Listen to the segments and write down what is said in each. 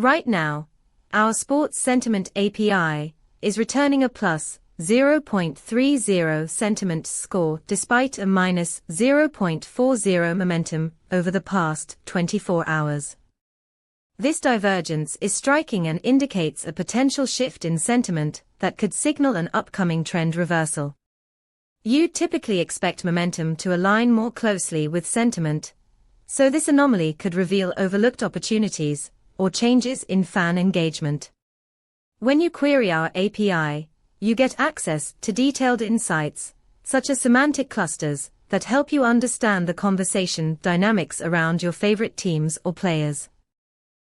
Right now, our Sports Sentiment API is returning a plus 0.30 sentiment score despite a minus 0.40 momentum over the past 24 hours. This divergence is striking and indicates a potential shift in sentiment that could signal an upcoming trend reversal. You typically expect momentum to align more closely with sentiment, so this anomaly could reveal overlooked opportunities or changes in fan engagement. When you query our API, you get access to detailed insights, such as semantic clusters, that help you understand the conversation dynamics around your favorite teams or players.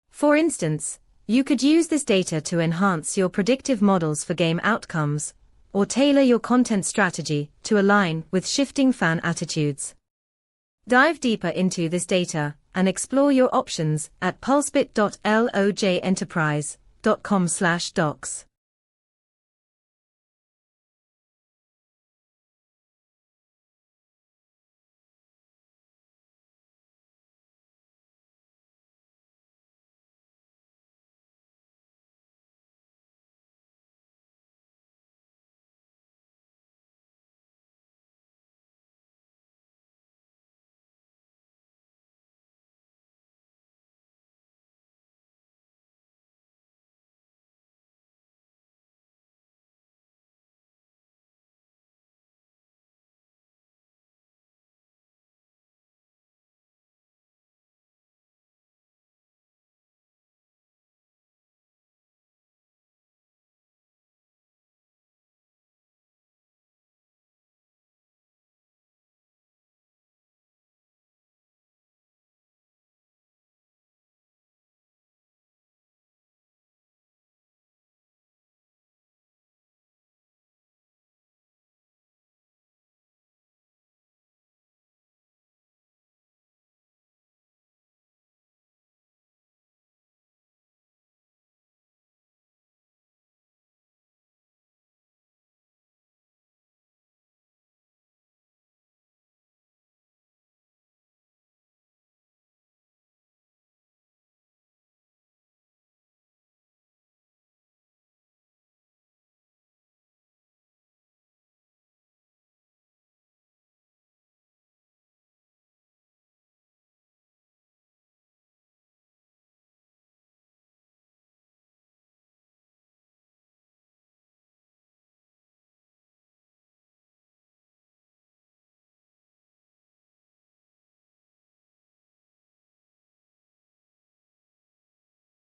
For instance, you could use this data to enhance your predictive models for game outcomes, or tailor your content strategy to align with shifting fan attitudes. Dive deeper into this data and explore your options at pulsebit.logenterprise.com/docs.